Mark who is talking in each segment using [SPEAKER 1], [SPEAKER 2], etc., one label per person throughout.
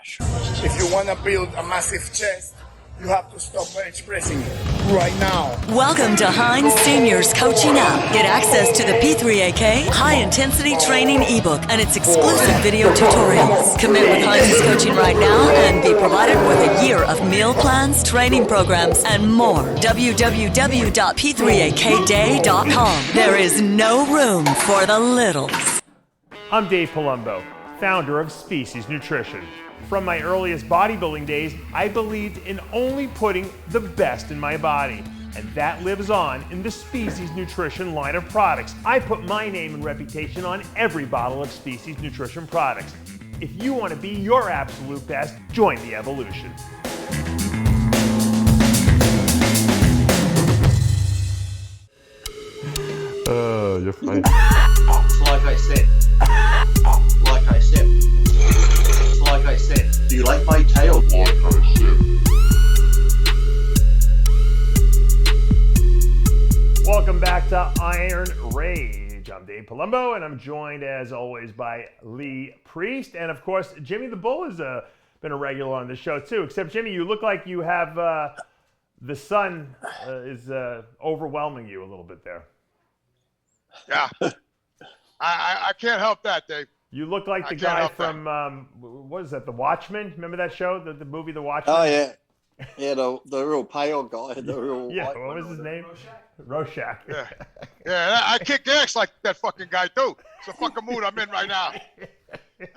[SPEAKER 1] much. If you want to build a massive chest, you have to stop bench pressing right now.
[SPEAKER 2] Welcome to Heinz Senior's Coaching App. Get access to the P3AK High Intensity Training ebook and its exclusive video tutorials. Commit with Heinz's coaching right now and be provided with a year of meal plans, training programs, and more. www.p3akday.com. There is no room for the littles.
[SPEAKER 3] I'm Dave Palumbo, founder of Species Nutrition. From my earliest bodybuilding days, I believed in only putting the best in my body. And that lives on in the Species Nutrition line of products. I put my name and reputation on every bottle of Species Nutrition products. If you want to be your absolute best, join the evolution.
[SPEAKER 4] You're funny.
[SPEAKER 5] Like I said, do you like my tail?
[SPEAKER 4] Like I said.
[SPEAKER 3] Welcome back to Iron Rage. I'm Dave Palumbo, and I'm joined as always by Lee Priest. And of course, Jimmy the Bull has been a regular on the show too. Except Jimmy, you look like you have the sun is overwhelming you a little bit there.
[SPEAKER 6] Yeah, I can't help that, Dave.
[SPEAKER 3] You look like the guy from, what is that, The Watchmen? Remember that show, the movie The Watchmen?
[SPEAKER 7] Oh, yeah. Yeah, the real pale guy. The real
[SPEAKER 3] yeah,
[SPEAKER 7] white
[SPEAKER 3] what was his name? Rorschach.
[SPEAKER 6] Yeah, yeah, I kick ass like that fucking guy, too. It's the fucking mood I'm in right now.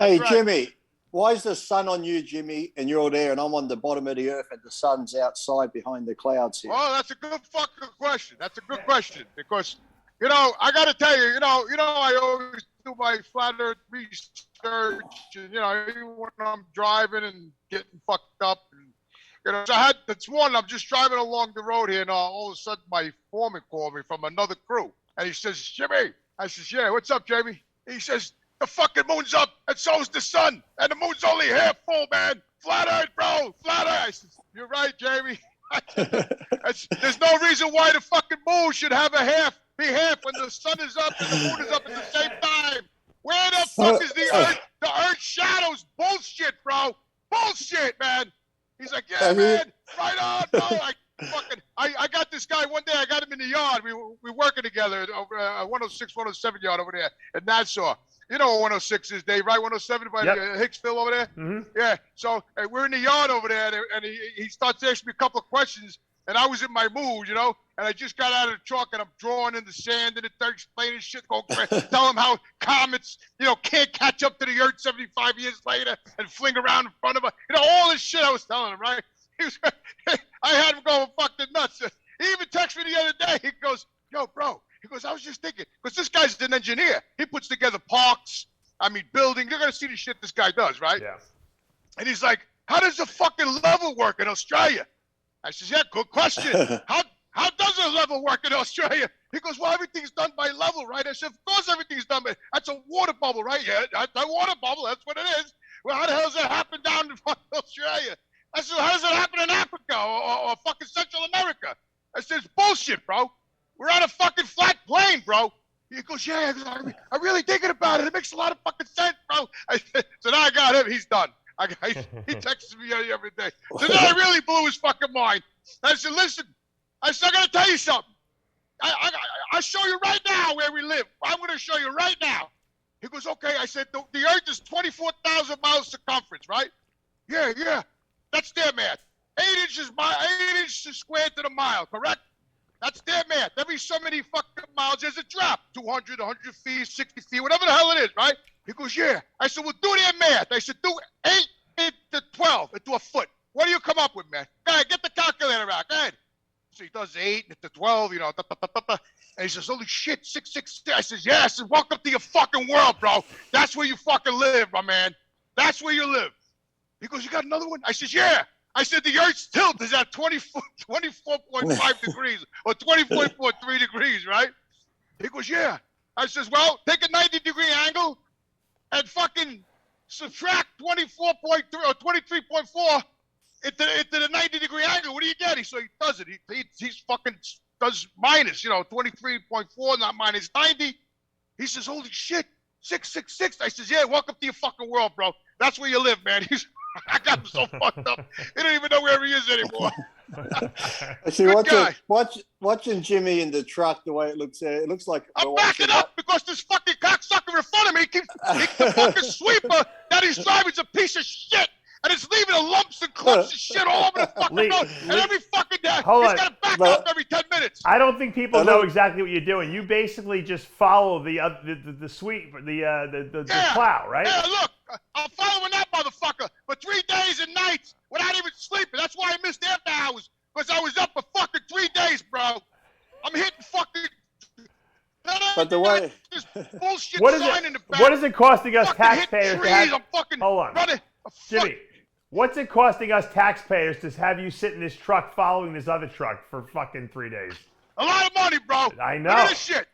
[SPEAKER 7] Hey,
[SPEAKER 6] right.
[SPEAKER 7] Jimmy, why is the sun on you, Jimmy, and you're there, and I'm on the bottom of the earth, and the sun's outside behind the clouds here?
[SPEAKER 6] Well, that's a good fucking question. That's a good question because, you know, I got to tell you, you know, I always do my flat earth research, and, you know, even when I'm driving and getting fucked up, and, you know, so I had this morning, I'm just driving along the road here, and all of a sudden my foreman called me from another crew, and he says, Jimmy, I says, yeah, what's up, Jamie? He says, the fucking moon's up, and so's the sun, and the moon's only half full, man. Flat earth, bro, flat earth. I says, you're right, Jamie. There's no reason why the fucking moon should have be half when the sun is up and the moon is up at the same time. Where the fuck is the earth? The earth shadows. Bullshit, bro. Bullshit, man. He's like, yeah, man. Right on, bro. I got this guy one day. I got him in the yard. We working together over 106, 107 yard over there at Nassau. You know what 106 is, Dave, right? 107 by Hicksville over there?
[SPEAKER 3] Mm-hmm.
[SPEAKER 6] Yeah. So we're in the yard over there, and he starts asking me a couple of questions, and I was in my mood, you know, and I just got out of the truck, and I'm drawing in the sand, and they're explaining shit, tell him how comets, you know, can't catch up to the Earth 75 years later and fling around in front of us. You know, all this shit I was telling him, right? I had him going fucking nuts. He even texted me the other day. He goes, yo, bro. He goes, I was just thinking, because this guy's an engineer. He puts together parks, buildings. You're going to see the shit this guy does, right?
[SPEAKER 3] Yeah.
[SPEAKER 6] And he's like, how does the fucking level work in Australia? I says, yeah, good question. How does a level work in Australia? He goes, well, everything's done by level, right? I said, of course everything's done by, that's a water bubble, right? Yeah, that's a water bubble. That's what it is. Well, how the hell does that happen down in fucking Australia? I said, how does it happen in Africa or fucking Central America? I said, it's bullshit, bro. We're on a fucking flat plane, bro. He goes, yeah, I'm really thinking about it. It makes a lot of fucking sense, bro. So now I got him. He's done. He texts me every day. So then I really blew his fucking mind. I said, listen, I got to tell you something. I'll show you right now where we live. I'm going to show you right now. He goes, okay. I said, the Earth is 24,000 miles circumference, right? Yeah. That's their math. 8 inches squared to the mile, correct? That's their math. Every so many fucking miles, there's a drop. 200, 100 feet, 60 feet, whatever the hell it is, right? He goes, yeah. I said, well, do their math. I said, do 8 into 12 into a foot. What do you come up with, man? Go ahead, get the calculator out. Go ahead. So he does 8 into 12, you know, And he says, holy shit, 666. I says, yeah. I said, welcome to your fucking world, bro. That's where you fucking live, my man. That's where you live. He goes, you got another one? I says, yeah. I said, the Earth's tilt is at 24.5 degrees or 20.43 degrees, right? He goes, yeah. I says, well, take a 90-degree angle and fucking subtract 24.3 or 23.4 into the 90-degree angle. What do you get? So he does it. He's fucking does minus, 23.4, not minus 90. He says, holy shit, 666. I says, yeah, welcome to your fucking world, bro. That's where you live, man. I got him so fucked up. He don't even know where he is anymore.
[SPEAKER 7] See,
[SPEAKER 6] Good guy.
[SPEAKER 7] watching Jimmy in the truck, the way it looks like
[SPEAKER 6] I'm backing up because this fucking cocksucker in front of me keeps the fucking sweeper that he's driving is a piece of shit. And it's leaving lumps and clumps and shit all over the fucking road. And every fucking day, he's got to back up every 10 minutes.
[SPEAKER 3] I don't think people know exactly what you're doing. You basically just follow the sweep, the plow, right?
[SPEAKER 6] Yeah, look, I'm following that motherfucker for 3 days and nights without even sleeping. That's why I missed after hours, because I was up for fucking 3 days, bro. I'm hitting fucking...
[SPEAKER 7] But the way...
[SPEAKER 6] bullshit
[SPEAKER 3] What is it costing us taxpayers to have...
[SPEAKER 6] I'm fucking
[SPEAKER 3] Hold on.
[SPEAKER 6] running...
[SPEAKER 3] Jimmy, what's it costing us taxpayers to have you sit in this truck following this other truck for fucking 3 days?
[SPEAKER 6] A lot of money, bro.
[SPEAKER 3] I know.
[SPEAKER 6] Look at this shit.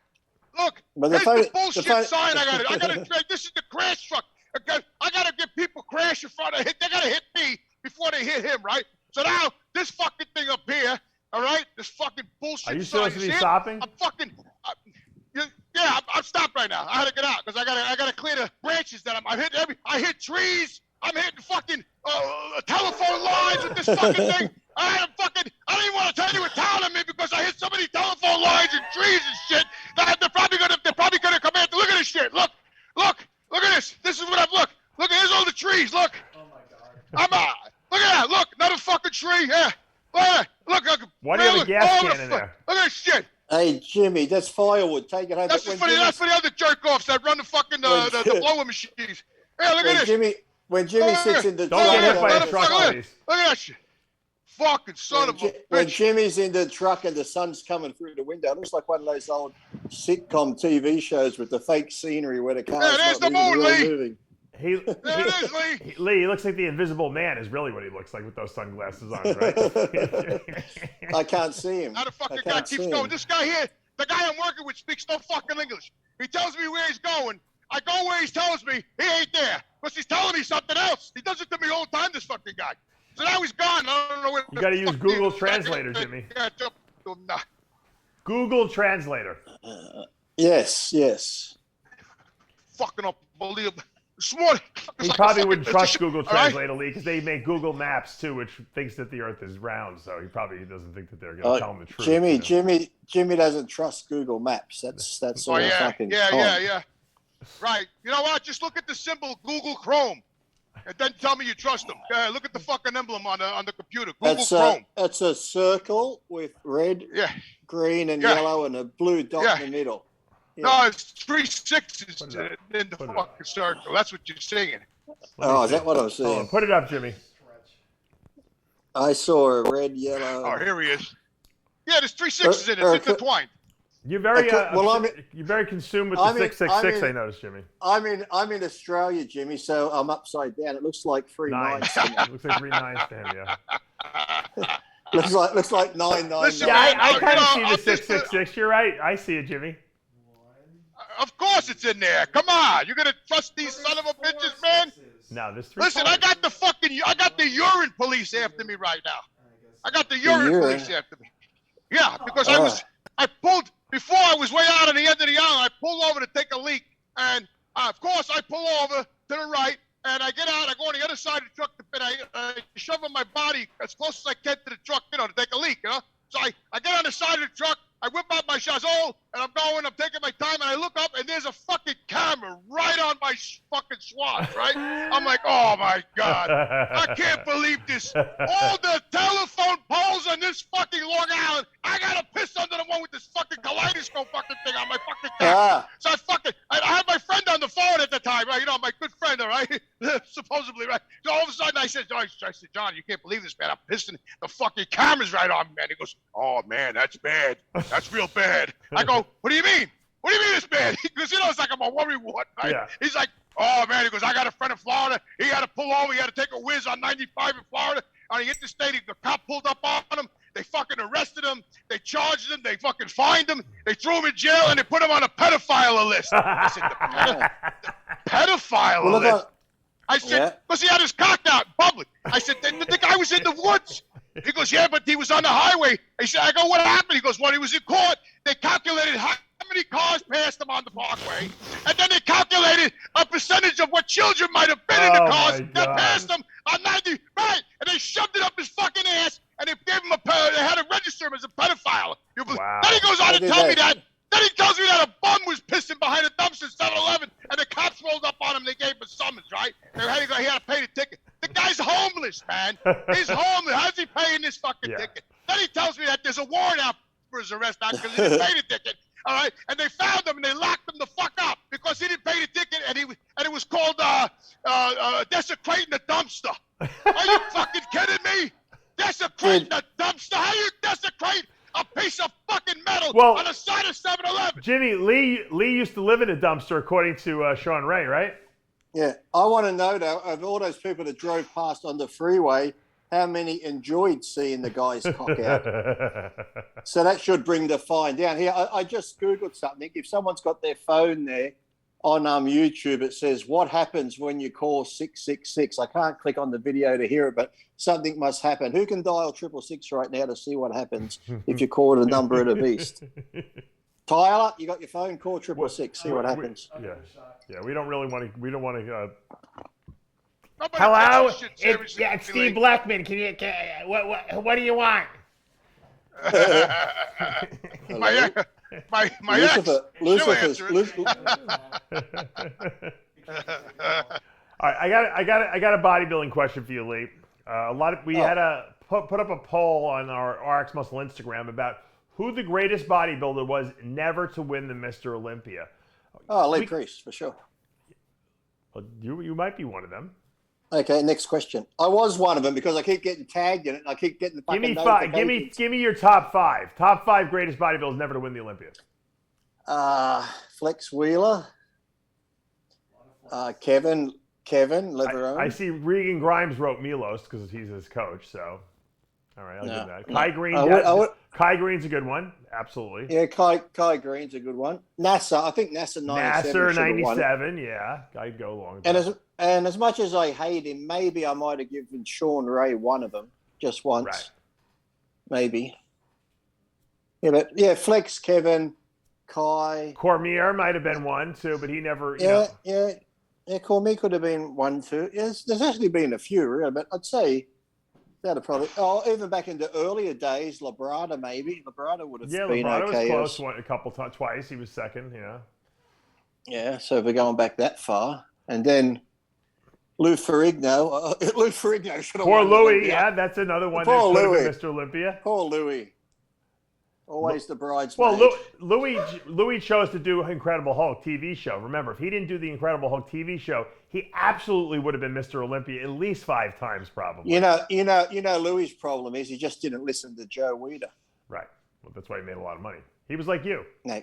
[SPEAKER 6] Look,
[SPEAKER 7] But
[SPEAKER 6] here's the bullshit sign I got. I got to. This is the crash truck. I got to get people crash in front of hit. They got to hit me before they hit him, right? So now this fucking thing up here, all right? This fucking bullshit.
[SPEAKER 3] Are you
[SPEAKER 6] sign,
[SPEAKER 3] supposed to be
[SPEAKER 6] see it?
[SPEAKER 3] stopping?
[SPEAKER 6] I'm fucking. Yeah, I'm stopped right now. I had to get out because I gotta clear the branches that I hit trees. I'm hitting fucking telephone lines with this fucking thing. I don't even want to tell you what town I'm in because I hit so many telephone lines and trees and shit that they're probably gonna come in. Look at this shit. Look at this. This is what I've look. Here's all the trees. Look. Oh my God. Look at that. Look, another fucking tree. Yeah. Look.
[SPEAKER 3] Why do you have a gas can in there?
[SPEAKER 6] Look at this shit.
[SPEAKER 7] Hey, Jimmy, that's firewood. Take it home.
[SPEAKER 6] That's for the other jerk-offs that run the fucking the blower machines. Yeah, look at this.
[SPEAKER 7] When Jimmy sits in the
[SPEAKER 3] Don't
[SPEAKER 7] truck,
[SPEAKER 3] get hit by a truck, please.
[SPEAKER 6] Look at that shit. Fucking son of a
[SPEAKER 7] when
[SPEAKER 6] bitch.
[SPEAKER 7] Jimmy's in the truck and the sun's coming through the window, it looks like one of those old sitcom TV shows with the fake scenery where the car's
[SPEAKER 6] there's
[SPEAKER 7] not
[SPEAKER 6] the moon,
[SPEAKER 7] really
[SPEAKER 6] Lee.
[SPEAKER 7] moving.
[SPEAKER 6] There it is, Lee.
[SPEAKER 3] Lee, he looks like the Invisible Man is really what he looks like with those sunglasses on, right?
[SPEAKER 7] I can't see him.
[SPEAKER 6] Now the fucking guy keeps going. This guy here, the guy I'm working with speaks no fucking English. He tells me where he's going. I go where he tells me he ain't there. Because he's telling me something else. He does it to me all the time, this fucking guy. So now he's gone. I don't know where.
[SPEAKER 3] You got to use Google Translator, Jimmy. Google Translator.
[SPEAKER 7] Yes.
[SPEAKER 6] Fucking unbelievable. This morning.
[SPEAKER 3] He probably wouldn't trust Google Translator, Lee, because they make Google Maps too, which thinks that the Earth is round. So he probably doesn't think that they're going to tell him the truth.
[SPEAKER 7] Jimmy doesn't trust Google Maps. That's all fucking.
[SPEAKER 6] Yeah. Right. You know what? Just look at the symbol Google Chrome, and then tell me you trust them. Look at the fucking emblem on the computer. Google Chrome.
[SPEAKER 7] It's a circle with red, green, and yellow, and a blue dot in the middle. Yeah.
[SPEAKER 6] No, it's 3 6s in the fucking circle. That's what you're saying.
[SPEAKER 7] Is that what I'm saying?
[SPEAKER 3] Put it up, Jimmy.
[SPEAKER 7] I saw a red, yellow.
[SPEAKER 6] Oh, here he is. Yeah, there's 3 6s in it. It's intertwined.
[SPEAKER 3] You're very you're very consumed with the 666. I noticed, Jimmy.
[SPEAKER 7] I'm in Australia, Jimmy, so I'm upside down. It looks like 3 9s.
[SPEAKER 3] Looks like 3 9s to him, yeah.
[SPEAKER 7] looks like 9 9.
[SPEAKER 6] Listen,
[SPEAKER 3] yeah, I kind of see the 666. You're right. I see it, Jimmy.
[SPEAKER 6] Of course it's in there. Come on. You're going to trust these son of a bitches, man?
[SPEAKER 3] No, this 3.
[SPEAKER 6] Listen, I got the urine police after me right now. I got the urine police after me. Yeah, because I pulled, before I was way out on the end of the island, I pulled over to take a leak. And, of course, I pull over to the right, and I get out, I go on the other side of the truck, and I shove my body as close as I can to the truck, to take a leak, So I get on the side of the truck, I whip out my chazole, and I'm taking my time, and I look up, and there's a fucking camera right on my fucking swat, right? I'm like, oh my God, I can't believe this. All the telephone poles on this fucking Long Island, I gotta piss under the one with this fucking kaleidoscope fucking thing on my fucking camera. So I had my friend on the phone at the time, right? My good friend, all right? Supposedly, right? So all of a sudden I said, John, you can't believe this, man. I'm pissing the fucking cameras right on me, man. He goes, oh man, that's bad. That's real bad. I go, what do you mean? What do you mean it's bad? Because it's like I'm a worrywart, right? Yeah. He's like, oh man, he goes, I got a friend in Florida. He had to pull over. He had to take a whiz on 95 in Florida. On the interstate, the cop pulled up on him. They fucking arrested him. They charged him. They fucking fined him. They threw him in jail, and they put him on a pedophile list. I said, the pedophile list? I said, because he had his cock out in public. I said, the guy was in the woods. He goes, yeah, but he was on the highway. I go, what happened? He goes, when he was in court, they calculated how many cars passed him on the parkway, and then they calculated a percentage of what children might have been in the cars that passed him on 95 guy's homeless, man. He's homeless. How's he paying this fucking ticket? Then he tells me that there's a warrant out for his arrest now because he didn't pay the ticket. All right, and they found him and they locked him the fuck up because he didn't pay the ticket and it was called desecrating the dumpster. Are you fucking kidding me? Desecrating the dumpster? How you desecrate a piece of fucking metal on the side of 7-Eleven?
[SPEAKER 3] Jimmy, Lee used to live in a dumpster, according to Sean Ray, right?
[SPEAKER 7] Yeah, I want to know though, of all those people that drove past on the freeway, how many enjoyed seeing the guy's cock out? So that should bring the fine down. Here, I just Googled something. If someone's got their phone there on YouTube, it says, what happens when you call 666? I can't click on the video to hear it, but something must happen. Who can dial 666 right now to see what happens if you call the number of the beast? Tyler, you got your phone? Call 666. See what happens.
[SPEAKER 3] Yeah. We don't really want to. We don't want to.
[SPEAKER 6] Hello,
[SPEAKER 3] it's Steve Blackman. What do you want?
[SPEAKER 6] my
[SPEAKER 7] Lucifer,
[SPEAKER 6] ex.
[SPEAKER 3] All right, I got a bodybuilding question for you, Lee. We had a put up a poll on our RxMuscle Instagram about who the greatest bodybuilder was never to win the Mr. Olympia.
[SPEAKER 7] Oh, Lee Priest, for sure.
[SPEAKER 3] Well, you might be one of them.
[SPEAKER 7] Okay, next question. I was one of them because I keep getting tagged in it. And I keep getting the fucking notifications.
[SPEAKER 3] Give me your top five. Top five greatest bodybuilders never to win the Olympia.
[SPEAKER 7] Flex Wheeler, Kevin Leverone.
[SPEAKER 3] I see Regan Grimes wrote Milos because he's his coach. So, all right, I'll give that. Kai Green. Kai Green's a good one. Absolutely.
[SPEAKER 7] Yeah, Kai Green's a good one. NASA, I think NASA 97.
[SPEAKER 3] NASA 97. Yeah, I'd go along with that.
[SPEAKER 7] And as much as I hate him, maybe I might have given Sean Ray one of them just once.
[SPEAKER 3] Right.
[SPEAKER 7] Maybe. Yeah, but yeah, Flex, Kevin, Kai.
[SPEAKER 3] Cormier might have been one too, but he never.
[SPEAKER 7] Yeah, Cormier could have been one too. Yes, there's actually been a few, really, but I'd say that'd probably. Oh, even back in the earlier days, Labrada maybe. Labrada would have been okay.
[SPEAKER 3] Yeah, Labrada was close twice. He was second. Yeah.
[SPEAKER 7] Yeah, so if we're going back that far, and then Lou Ferrigno. Lou Ferrigno should have won.
[SPEAKER 3] Poor Louis, yeah, that's another one.
[SPEAKER 7] Poor Louis,
[SPEAKER 3] Mr. Olympia.
[SPEAKER 7] Poor Louis. Always the bridesmaid.
[SPEAKER 3] Well, Louis chose to do Incredible Hulk TV show. Remember, if he didn't do the Incredible Hulk TV show, he absolutely would have been Mr. Olympia at least 5 times, probably.
[SPEAKER 7] You know, Louis' problem is he just didn't listen to Joe Weider.
[SPEAKER 3] Right. Well, that's why he made a lot of money. He was like you.
[SPEAKER 7] No,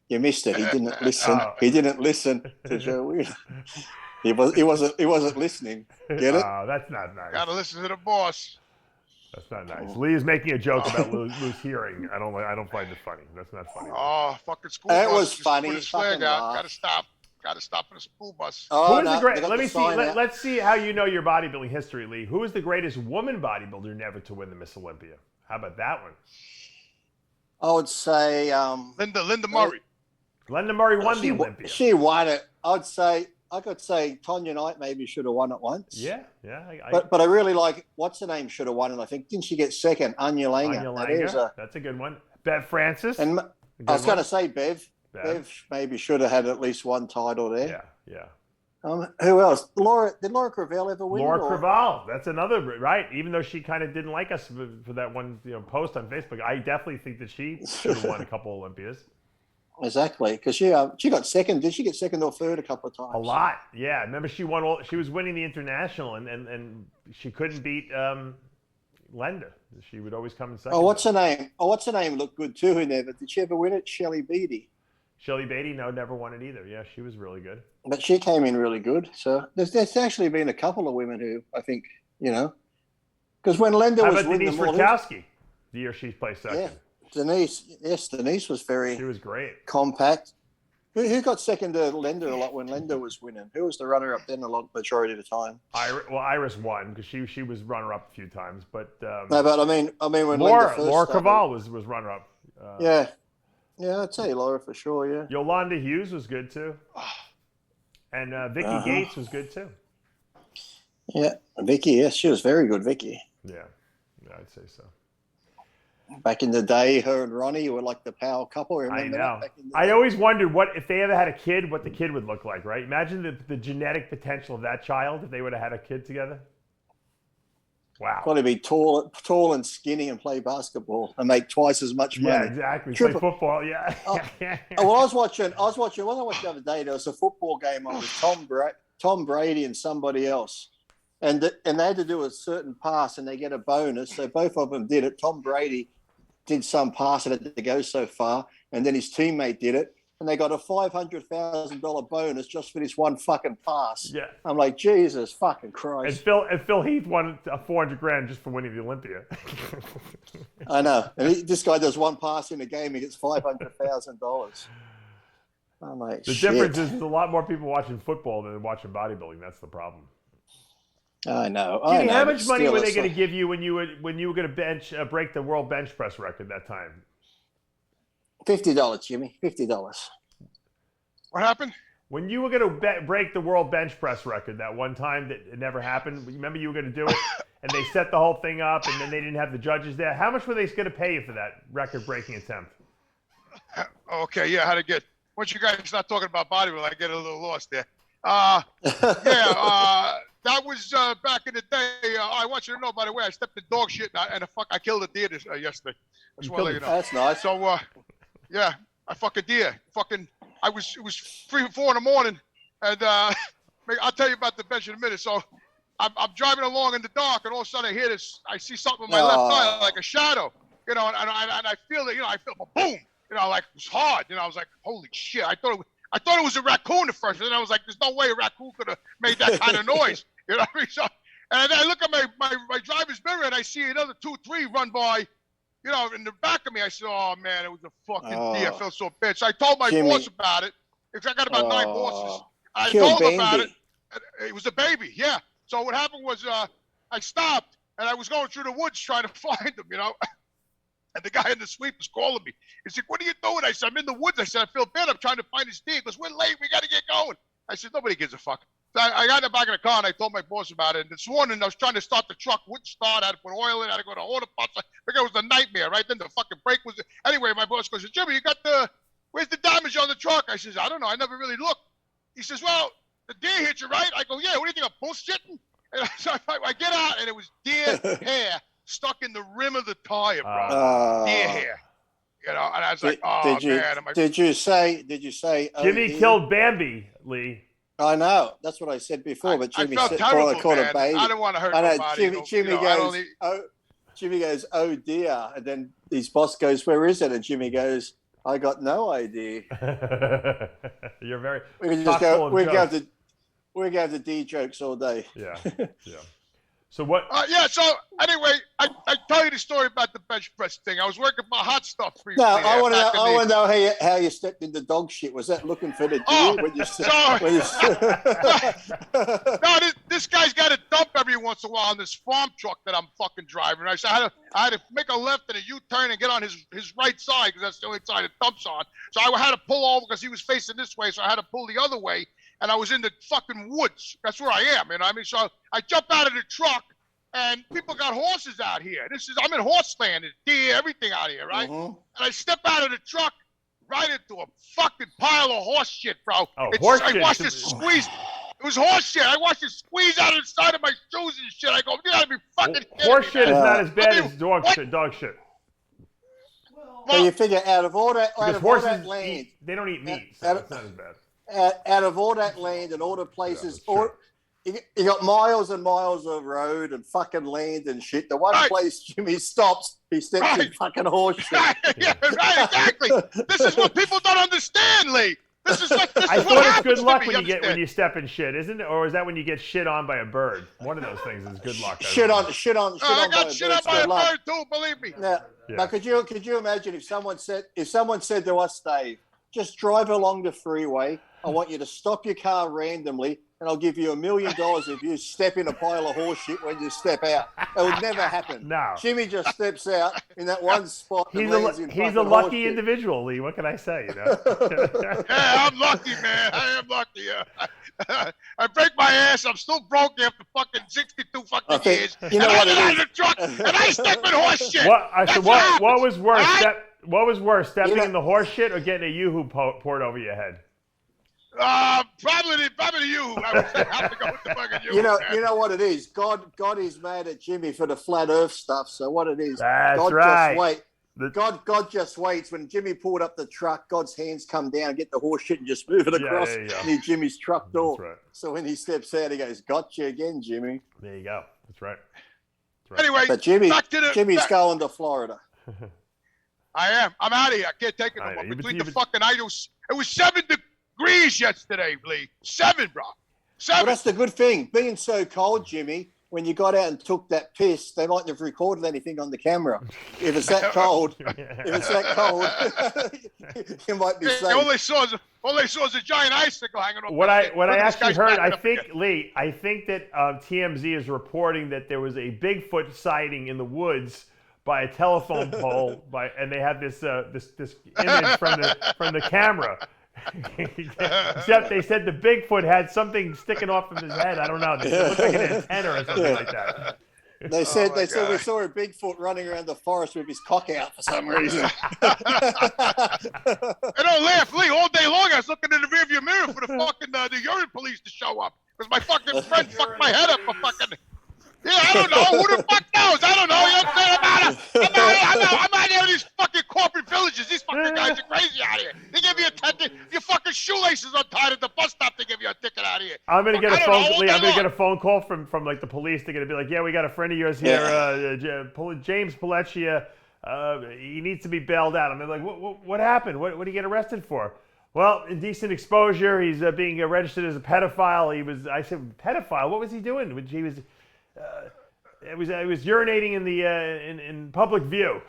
[SPEAKER 7] you missed it. He didn't listen. He didn't listen to Joe Weider. He wasn't listening. Get it?
[SPEAKER 3] Oh, that's not nice.
[SPEAKER 6] Gotta listen to the boss.
[SPEAKER 3] That's not nice. Lee is making a joke about Lou's hearing. I don't find it funny. That's not funny.
[SPEAKER 6] Oh, fucking school
[SPEAKER 7] It
[SPEAKER 6] bus.
[SPEAKER 7] was
[SPEAKER 6] Just
[SPEAKER 7] funny.
[SPEAKER 6] put his flag out. Gotta stop for the school bus.
[SPEAKER 7] Oh,
[SPEAKER 3] Who is the great?
[SPEAKER 7] they got
[SPEAKER 3] Let me
[SPEAKER 7] the
[SPEAKER 3] see.
[SPEAKER 7] sign out.
[SPEAKER 3] Let's see how you know your bodybuilding history, Lee. Who is the greatest woman bodybuilder never to win the Miss Olympia? How about that one?
[SPEAKER 7] I would say
[SPEAKER 6] Linda Murray.
[SPEAKER 3] Glenda Murray won the Olympia.
[SPEAKER 7] She won it. I could say Tonya Knight maybe should have won it once.
[SPEAKER 3] Yeah.
[SPEAKER 7] But I really like, what's her name should have won it, I think. Didn't she get second? Anya Langer.
[SPEAKER 3] That's a good one. Bev Francis.
[SPEAKER 7] And I was going to say Bev. Bev maybe should have had at least one title there.
[SPEAKER 3] Yeah.
[SPEAKER 7] Who else? Did Laura Cravell ever win?
[SPEAKER 3] Laura Cravell. That's another, right? Even though she kind of didn't like us for that one post on Facebook, I definitely think that she should have won a couple Olympias.
[SPEAKER 7] Exactly, because she got second. Did she get second or third a couple of times?
[SPEAKER 3] A lot, yeah. Remember, she won. She was winning the international, and she couldn't beat Linda. She would always come in second.
[SPEAKER 7] What's her name? What's her name? Looked good too in there. But did she ever win it? Shelley Beatty.
[SPEAKER 3] Shelley Beatty, no, never won it either. Yeah, she was really good.
[SPEAKER 7] But she came in really good. So there's actually been a couple of women who I think because when Linda was winning
[SPEAKER 3] Denise
[SPEAKER 7] them all,
[SPEAKER 3] Rakowski, the year she placed second.
[SPEAKER 7] Yeah. Denise was very.
[SPEAKER 3] She was great.
[SPEAKER 7] Compact. Who got second to Linda a lot when Linda was winning? Who was the runner-up then a lot majority of the time?
[SPEAKER 3] Iris won because she was runner-up a few times, but
[SPEAKER 7] no, but I mean when
[SPEAKER 3] Laura
[SPEAKER 7] Linda
[SPEAKER 3] Cravell was runner-up.
[SPEAKER 7] Yeah, I'd say Laura for sure. Yeah.
[SPEAKER 3] Yolanda Hughes was good too, and Vicky Gates was good too.
[SPEAKER 7] Yeah, Vicky. Yes, she was very good, Vicky.
[SPEAKER 3] Yeah, I'd say so.
[SPEAKER 7] Back in the day, her and Ronnie were like the power couple. Remember
[SPEAKER 3] I know.
[SPEAKER 7] that back in the
[SPEAKER 3] I
[SPEAKER 7] day?
[SPEAKER 3] always wondered what if they ever had a kid, what the kid would look like, right? Imagine the genetic potential of that child if they would have had a kid together. Wow.
[SPEAKER 7] Probably be tall and skinny and play basketball and make twice as much money.
[SPEAKER 3] Yeah, exactly.
[SPEAKER 7] Triple-
[SPEAKER 3] Play football, yeah.
[SPEAKER 7] Well, I was watching when I watched the other day. There was a football game on with Tom Brady and somebody else, and they had to do a certain pass and they get a bonus. So both of them did it. Tom Brady did some pass that had to go so far, and then his teammate did it, and they got a $500,000 bonus just for this one fucking pass.
[SPEAKER 3] Yeah.
[SPEAKER 7] I'm like, Jesus fucking Christ.
[SPEAKER 3] And Phil Heath won $400,000 just for winning the Olympia.
[SPEAKER 7] I know. And this guy does one pass in a game, he gets $500,000. I'm like,
[SPEAKER 3] The
[SPEAKER 7] shit.
[SPEAKER 3] difference is there's a lot more people watching football than watching bodybuilding. That's the problem.
[SPEAKER 7] I know.
[SPEAKER 3] Jimmy, how
[SPEAKER 7] but
[SPEAKER 3] much money
[SPEAKER 7] still,
[SPEAKER 3] were they
[SPEAKER 7] it's
[SPEAKER 3] going to
[SPEAKER 7] like-
[SPEAKER 3] give you when you were going to break the world bench press record that time?
[SPEAKER 7] $50, Jimmy. $50.
[SPEAKER 6] What happened?
[SPEAKER 3] When you were going to break the world bench press record that one time that it never happened, remember you were going to do it, and they set the whole thing up, and then they didn't have the judges there. How much were they going to pay you for that record-breaking attempt?
[SPEAKER 6] Okay, yeah, how to get. Once you guys start talking about bodybuilding, I get a little lost there. That was back in the day. I want you to know, by the way, I stepped in dog shit and I killed a deer yesterday. That's why you know.
[SPEAKER 7] That's nice.
[SPEAKER 6] So, yeah, I fuck a deer. It was 3 or 4 in the morning, and I'll tell you about the bench in a minute. So, I'm driving along in the dark, and all of a sudden I see something on my left eye, like a shadow, and I feel it, I feel a boom, like it was hard, I was like, holy shit, I thought it was a raccoon at first, and then I was like, there's no way a raccoon could have made that kind of noise, you know what I mean? So, and then I look at my driver's mirror, and I see another 2, 3 run by, in the back of me. I said, oh, man, it was a fucking deer. I felt so bad. So I told my boss about it, because I got about 9 bosses. I told him about it. It was a baby, yeah. So what happened was I stopped, and I was going through the woods trying to find him, And the guy in the sweep was calling me. He said, what are you doing? I said, I'm in the woods. I said, I feel bad. I'm trying to find his deer. He goes, we're late. We got to get going. I said, nobody gives a fuck. So I got in the back of the car, and I told my boss about it. And this morning, I was trying to start the truck. Wouldn't start. I had to put oil in. I had to go to auto parts. I think it was a nightmare, right? Then the fucking brake was... Anyway, my boss goes, Jimmy, where's the damage on the truck? I says, I don't know. I never really looked. He says, well, the deer hit you, right? I go, yeah. What do you think? I'm bullshitting? And so I get out, and it was deer hair stuck in the rim of the tire, bro. Deer hair. And I was like, oh, man.
[SPEAKER 7] Did you say?
[SPEAKER 3] Jimmy killed Bambi, Lee.
[SPEAKER 7] I know. That's what I said before. But Jimmy
[SPEAKER 6] I felt
[SPEAKER 7] called
[SPEAKER 6] terrible,
[SPEAKER 7] a baby.
[SPEAKER 6] I don't want to hurt nobody.
[SPEAKER 7] Jimmy goes, oh dear, and then his boss goes, where is it? And Jimmy goes, I got no idea.
[SPEAKER 3] You're very.
[SPEAKER 7] We can just go. We're going to do D jokes all day.
[SPEAKER 3] Yeah. So what?
[SPEAKER 6] So anyway, I tell you the story about the bench press thing. I was working for Hot Stuff previously.
[SPEAKER 7] No, I want to know how you stepped into dog shit. Was that looking for the deer?
[SPEAKER 6] No, this guy's got a dump every once in a while on this farm truck that I'm fucking driving. Right, so I had to make a left and a U-turn and get on his right side because that's the only side it dumps on. So I had to pull over because he was facing this way, so I had to pull the other way. And I was in the fucking woods. That's where I am, I mean? So I jump out of the truck, and people got horses out here. I'm in horse land. There's deer, everything out here, right?
[SPEAKER 7] Mm-hmm.
[SPEAKER 6] And I step out of the truck right into a fucking pile of horse shit, bro.
[SPEAKER 3] Oh,
[SPEAKER 6] I watched it squeeze. It was horse shit. I watched it squeeze out of the side of my shoes and shit. I go, you gotta be fucking kidding me,
[SPEAKER 3] horse shit
[SPEAKER 6] man.
[SPEAKER 3] is not as bad as dog shit.
[SPEAKER 7] So you figure out of all that
[SPEAKER 3] Horses
[SPEAKER 7] land,
[SPEAKER 3] they don't eat meat, so it's not as bad.
[SPEAKER 7] Out of all that land and all the places, you got miles and miles of road and fucking land and shit. The one place Jimmy stops, he steps in fucking horse shit.
[SPEAKER 6] Yeah, right, exactly. This is what people don't understand, Lee. This is what
[SPEAKER 3] I thought it's good luck
[SPEAKER 6] when
[SPEAKER 3] you step in shit, isn't it? Or is that when you get shit on by a bird? One of those things is good luck.
[SPEAKER 7] Shit on.
[SPEAKER 6] I got shit on by a bird too. Believe me.
[SPEAKER 7] Now, could you imagine if someone said to us, Dave, just drive along the freeway. I want you to stop your car randomly, and I'll give you $1 million if you step in a pile of horse shit when you step out. It would never happen.
[SPEAKER 3] No.
[SPEAKER 7] Jimmy just steps out in that one spot.
[SPEAKER 3] He's a lucky individual, Lee. What can I say?
[SPEAKER 6] Yeah, I'm lucky, man. I am lucky. I break my ass. I'm still broke after fucking 62 fucking years.
[SPEAKER 7] You know
[SPEAKER 6] and
[SPEAKER 7] what
[SPEAKER 6] I
[SPEAKER 7] it
[SPEAKER 6] get out
[SPEAKER 7] is?
[SPEAKER 6] of the truck and I step in horse shit.
[SPEAKER 3] What was worse?
[SPEAKER 6] All right?
[SPEAKER 3] What was worse, stepping
[SPEAKER 7] You know-
[SPEAKER 3] in the horse shit or getting a yoo-hoo poured over your head?
[SPEAKER 6] Probably you. I would have to go with the fucking you.
[SPEAKER 7] You know what it is. God is mad at Jimmy for the flat Earth stuff. So what it is,
[SPEAKER 3] That's
[SPEAKER 7] God
[SPEAKER 3] right.
[SPEAKER 7] just wait. God just waits. When Jimmy pulled up the truck, God's hands come down, get the horse shit, and just move it across
[SPEAKER 3] there you go.
[SPEAKER 7] near Jimmy's truck door.
[SPEAKER 3] That's right.
[SPEAKER 7] So when he steps out, he goes, "Gotcha again, Jimmy."
[SPEAKER 3] There you go. That's right.
[SPEAKER 6] Anyway,
[SPEAKER 7] But Jimmy's going to Florida.
[SPEAKER 6] I am. I'm out of here. I can't take it
[SPEAKER 3] I
[SPEAKER 6] no
[SPEAKER 3] know.
[SPEAKER 6] more. Between the fucking idols, it was 7 degrees yesterday, Lee. 7, bro. 7.
[SPEAKER 7] Well, that's the good thing. Being so cold, Jimmy, when you got out and took that piss, they mightn't have recorded anything on the camera. If it's that cold, you might be safe.
[SPEAKER 6] All they saw is a giant icicle hanging off.
[SPEAKER 3] What I actually heard, I think,
[SPEAKER 6] again.
[SPEAKER 3] Lee, I think that TMZ is reporting that there was a Bigfoot sighting in the woods by a telephone pole, and they had this image from the camera. Except they said the Bigfoot had something sticking off of his head. I don't know. It looked like an antenna or something like that.
[SPEAKER 7] They said we saw a Bigfoot running around the forest with his cock out for some reason.
[SPEAKER 6] I don't laugh, Lee. All day long I was looking in the rearview mirror for the fucking the urine police to show up because my fucking friend fucked my head up for fucking. Yeah, I don't know. Who the fuck knows? I don't know. You know what I'm saying? I'm out here in these fucking corporate villages. These fucking guys are crazy out here. They give you a ticket. Your fucking shoelaces untied at the bus stop. They give you a ticket out of here.
[SPEAKER 3] I'm gonna get a phone call from like the police. They're gonna be like, "Yeah, we got a friend of yours here, James Pelletier. He needs to be bailed out." I'm like, "What happened? What did he get arrested for?" Well, indecent exposure. He's being registered as a pedophile. I said, pedophile? What was he doing? He was. It was urinating in the in public view.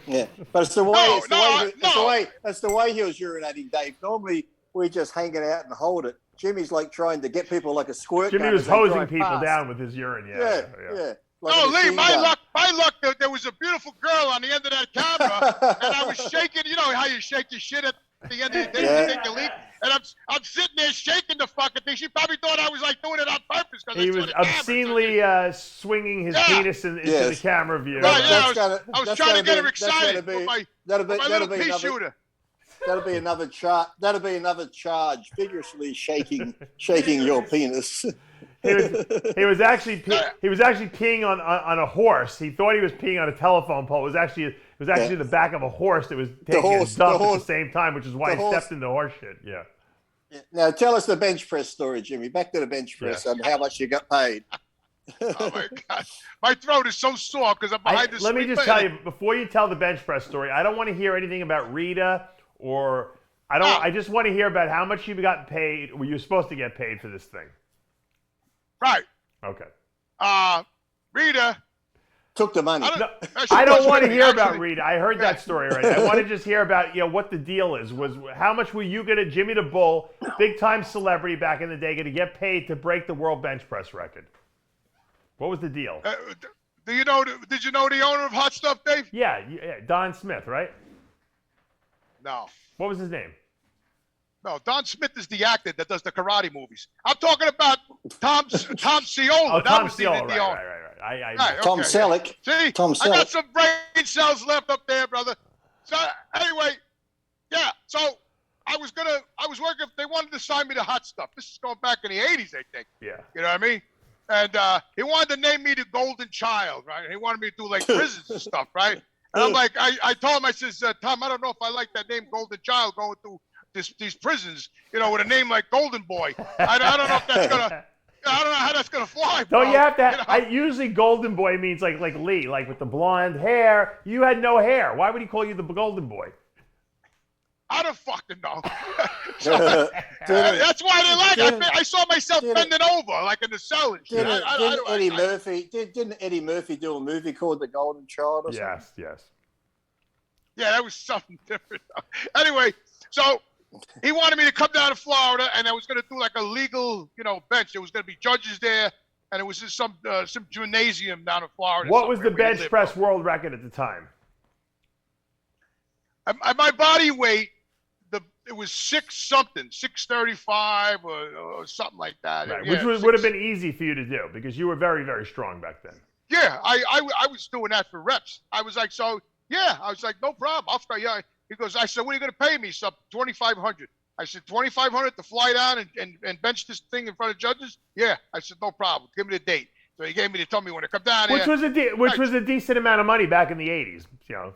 [SPEAKER 7] Yeah, but it's the way that's the way he was urinating, Dave. Normally we're just hanging out and hold it. Jimmy's like trying to get people like a squirt.
[SPEAKER 3] Jimmy was hosing people down with his urine. Yeah.
[SPEAKER 7] Like
[SPEAKER 6] no, Lee, my luck, there was a beautiful girl on the end of that camera, and I was shaking. You know how you shake your shit at the end of the day to take a leak? And I'm sitting there shaking the fucking thing. She probably thought I was like doing it on purpose.
[SPEAKER 3] He was obscenely swinging his penis into the camera view.
[SPEAKER 6] Right, I was trying to get her excited with my little pea shooter.
[SPEAKER 7] That'll be another charge. That'll be another charge. Vigorously shaking your penis.
[SPEAKER 3] He was actually peeing on a horse. He thought he was peeing on a telephone pole. It was actually the back of a horse that was taking a dump at the same time, which is why he stepped into horse shit. Yeah.
[SPEAKER 7] Now tell us the bench press story, Jimmy. Back to the bench press and how much you got paid.
[SPEAKER 6] Oh my God, my throat is so sore because I'm behind this.
[SPEAKER 3] Let me just tell you before you tell the bench press story. I don't want to hear anything about Rita or I don't. I just want to hear about how much you got paid. Or you're supposed to get paid for this thing.
[SPEAKER 6] Right.
[SPEAKER 3] Okay.
[SPEAKER 7] Rita took the money.
[SPEAKER 3] I don't want to hear about Rita. I heard that story already. I want to just hear about what the deal is. Was how much were you gonna Jimmy the Bull, big time celebrity back in the day, gonna get paid to break the world bench press record? What was the deal?
[SPEAKER 6] Did you know the owner of Hot Stuff, Dave?
[SPEAKER 3] Yeah, Don Smith, right?
[SPEAKER 6] No.
[SPEAKER 3] What was his name?
[SPEAKER 6] No, Don Smith is the actor that does the karate movies. I'm talking about Tom Ciola.
[SPEAKER 3] Oh,
[SPEAKER 6] that
[SPEAKER 3] Tom
[SPEAKER 6] was
[SPEAKER 3] Ciola,
[SPEAKER 6] the owner.
[SPEAKER 3] Right.
[SPEAKER 7] Tom Selleck.
[SPEAKER 6] See,
[SPEAKER 7] Tom Selleck.
[SPEAKER 6] I got some brain cells left up there, brother. So anyway, yeah. So I was working. They wanted to sign me to Hot Stuff. This is going back in the '80s, I think.
[SPEAKER 3] Yeah.
[SPEAKER 6] You know what I mean? And he wanted to name me the Golden Child, right? He wanted me to do like prisons and stuff, right? And I'm like, I told him, I says, Tom, I don't know if I like that name, Golden Child, going through these prisons, with a name like Golden Boy. I don't know if that's gonna. I don't know how that's gonna fly. Bro.
[SPEAKER 3] Don't you have to? Usually, Golden Boy means like Lee, like with the blonde hair. You had no hair. Why would he call you the Golden Boy?
[SPEAKER 6] I don't fucking know. That's why they like it. I saw myself bending over like in the cell and shit.
[SPEAKER 7] Didn't Eddie Murphy do a movie called The Golden Child or something?
[SPEAKER 3] Yes.
[SPEAKER 6] Yeah, that was something different. Anyway, so he wanted me to come down to Florida, and I was going to do like a legal, bench. There was going to be judges there, and it was just some gymnasium down in Florida.
[SPEAKER 3] What was the bench press world record at the time?
[SPEAKER 6] My body weight, it was 635 or something like that.
[SPEAKER 3] Right.
[SPEAKER 6] Yeah,
[SPEAKER 3] Which would have been easy for you to do because you were very, very strong back then.
[SPEAKER 6] Yeah, I was doing that for reps. I was like, so yeah, I was like, no problem. I'll start. Yeah. He goes, I said, what are you going to pay me? So 2,500. I said, 2,500 to fly down and bench this thing in front of judges? Yeah. I said, no problem. Give me the date. So he gave me to tell me when to come down
[SPEAKER 3] Which
[SPEAKER 6] here.
[SPEAKER 3] was a decent amount of money back in the 80s, you know,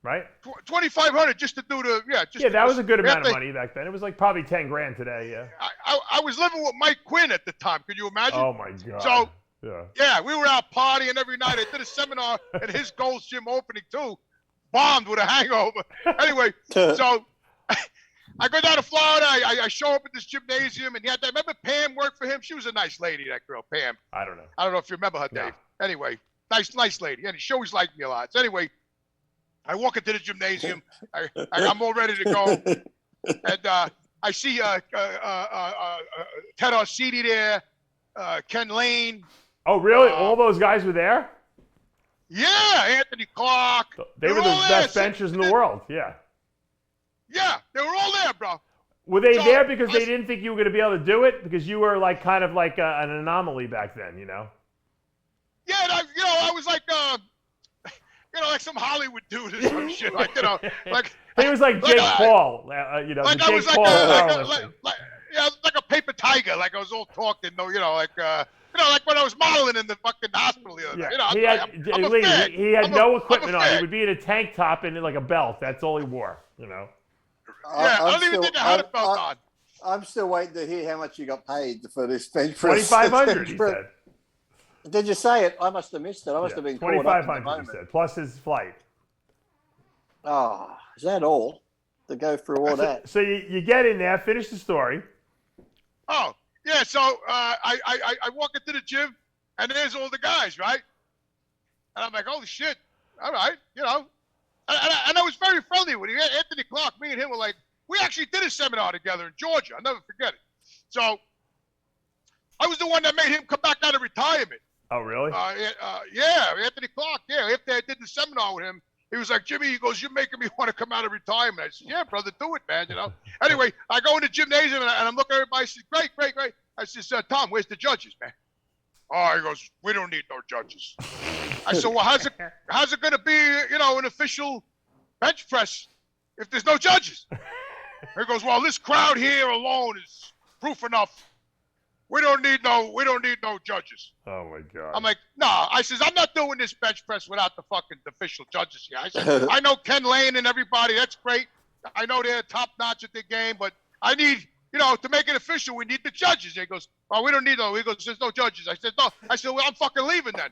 [SPEAKER 3] right?
[SPEAKER 6] 2,500 just to do the
[SPEAKER 3] that was a good amount of money back then. It was like probably 10 grand today. Yeah.
[SPEAKER 6] I was living with Mike Quinn at the time. Could you imagine?
[SPEAKER 3] Oh my God.
[SPEAKER 6] So
[SPEAKER 3] yeah,
[SPEAKER 6] we were out partying every night. I did a seminar at his Gold's Gym opening too. Bombed with a hangover. Anyway, so I go down to Florida. I show up at this gymnasium, and he had that. Remember Pam worked for him? She was a nice lady, that girl, Pam.
[SPEAKER 3] I don't know.
[SPEAKER 6] I don't know if you remember her, Dave. No. Anyway, nice lady. And she always liked me a lot. So anyway, I walk into the gymnasium. I'm all ready to go. And I see Ted Arcidi there, Ken Lane.
[SPEAKER 3] Oh, really? All those guys were there?
[SPEAKER 6] Yeah, Anthony Clark.
[SPEAKER 3] They were the best benchers in the world. Yeah.
[SPEAKER 6] Yeah, they were all there, bro.
[SPEAKER 3] Were they there because they didn't think you were going to be able to do it? Because you were like kind of like an anomaly back then, you know?
[SPEAKER 6] Yeah, and I was like, like some Hollywood dude or some shit. Like, like
[SPEAKER 3] he was like Jake Paul,
[SPEAKER 6] like
[SPEAKER 3] the
[SPEAKER 6] I was
[SPEAKER 3] Jake Paul
[SPEAKER 6] like a paper tiger. Like I was all talking, like when I was modeling in the fucking hospital the other day.
[SPEAKER 3] He had no equipment on. He would be in a tank top and like a belt. That's all he wore, you know?
[SPEAKER 6] Yeah, I don't even think I had a belt on.
[SPEAKER 7] I'm still waiting to hear how much you got paid for this bench press.
[SPEAKER 3] 2,500, he said.
[SPEAKER 7] Did you say it? I must have missed it. I must have been caught up in the
[SPEAKER 3] 2,500, he said, plus his flight.
[SPEAKER 7] Oh, is that all? To go through all that?
[SPEAKER 3] So you get in there, finish the story.
[SPEAKER 6] Oh, yeah, so I walk into the gym, and there's all the guys, right? And I'm like, holy shit, all right, And I was very friendly with him. Anthony Clark, me and him were like, we actually did a seminar together in Georgia. I'll never forget it. So I was the one that made him come back out of retirement.
[SPEAKER 3] Oh, really?
[SPEAKER 6] Yeah, Anthony Clark, yeah. After I did the seminar with him, he was like, Jimmy, he goes, you're making me want to come out of retirement. I said, yeah, brother, do it, man, Anyway, I go in the gymnasium, and I'm looking at everybody. I said, great. I said, Tom, where's the judges, man? Oh, he goes, we don't need no judges. I said, well, how's it going to be, an official bench press if there's no judges? He goes, well, this crowd here alone is proof enough. We don't need no judges.
[SPEAKER 3] Oh my God.
[SPEAKER 6] I'm like, no. I says, I'm not doing this bench press without the fucking official judges here. I said, I know Ken Lane and everybody. That's great. I know they're top notch at their game, but I need, to make it official, we need the judges. He goes, oh, we don't need no. He goes, there's no judges. I said, no. I said, well, I'm fucking leaving then.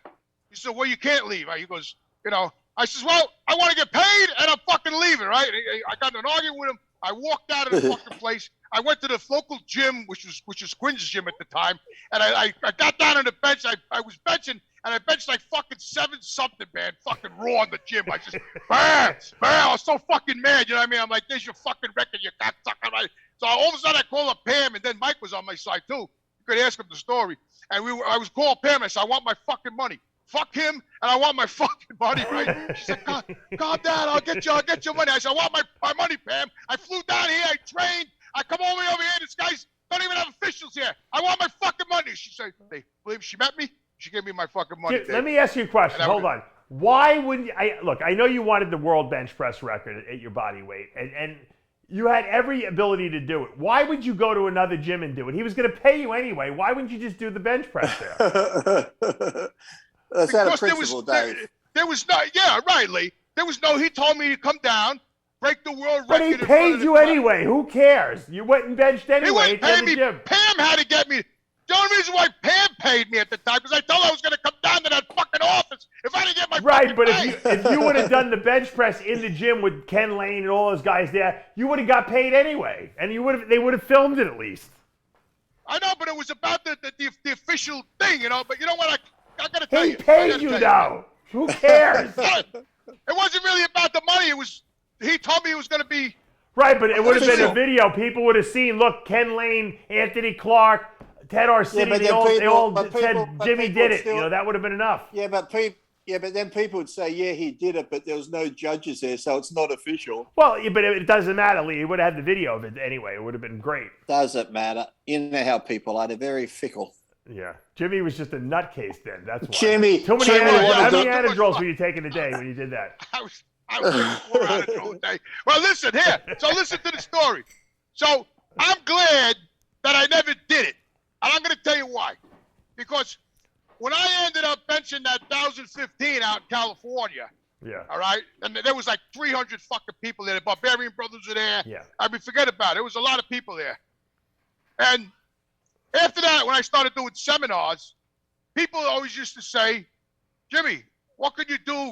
[SPEAKER 6] He said, well, you can't leave. He goes, I says, well, I want to get paid and I'm fucking leaving, right? I got in an argument with him. I walked out of the fucking place. I went to the local gym, which was Quinn's gym at the time, and I got down on the bench. I was benching, and I benched like fucking 7-something, man, fucking raw in the gym. I just, bam, I was so fucking mad, you know what I mean? I'm like, there's your fucking record, you cocksucker. Right? So all of a sudden I called up Pam, and then Mike was on my side too. You could ask him the story. And I was calling Pam, and I said, I want my fucking money. Fuck him, and I want my fucking money, right? She said, calm down, I'll get your money. I said, I want my money, Pam. I flew down here, I trained, I come all the way over here, this guy's don't even have officials here. I want my fucking money. She said, they believe she met me? She gave me my fucking money.
[SPEAKER 3] Let me ask you a question. Hold on. Why wouldn't look, I know you wanted the world bench press record at your body weight, and you had every ability to do it. Why would you go to another gym and do it? He was going to pay you anyway. Why wouldn't you just do the bench press there?
[SPEAKER 7] That's out of principle, Dave.
[SPEAKER 6] There was no, yeah, right, Lee. There was no, he told me to come down, break the world record.
[SPEAKER 3] But he paid you anyway. Who cares? You went and benched anyway.
[SPEAKER 6] He wouldn't pay me. Pam had to get me. The only reason why Pam paid me at the time because I told her I was going to come down to that fucking office if I didn't get my
[SPEAKER 3] right. But
[SPEAKER 6] pay.
[SPEAKER 3] if you would have done the bench press in the gym with Ken Lane and all those guys there, you would have got paid anyway, and they would have filmed it at least.
[SPEAKER 6] I know, but it was about the official thing, But you know what? I got to tell you.
[SPEAKER 3] He paid you though. Who cares?
[SPEAKER 6] It wasn't really about the money. It was. He told me it was going to be.
[SPEAKER 3] Right, but it would have been a video. People would have seen. Look, Ken Lane, Anthony Clark, Ted Arcidi. They all said Jimmy did it. That would have been enough.
[SPEAKER 7] Yeah, but Yeah, but then people would say, yeah, he did it, but there was no judges there, so it's not official.
[SPEAKER 3] Well, yeah, but it doesn't matter, Lee. He would have had the video of it anyway. It would have been great.
[SPEAKER 7] Doesn't matter. You know how people are. They're very fickle.
[SPEAKER 3] Yeah. Jimmy was just a nutcase then. That's why.
[SPEAKER 7] Jimmy,
[SPEAKER 3] How many Anadrols were you taking a day when you did that?
[SPEAKER 6] I was taking 4 Anadrol a day. Well, listen here. So listen to the story. So I'm glad that I never did it. And I'm going to tell you why. Because when I ended up benching that 1,015 out in California,
[SPEAKER 3] Yeah.
[SPEAKER 6] all right, and there was like 300 fucking people there. The Barbarian Brothers were there.
[SPEAKER 3] Yeah.
[SPEAKER 6] I mean, forget about it. There was a lot of people there. And after that, when I started doing seminars, people always used to say, Jimmy, what could you do,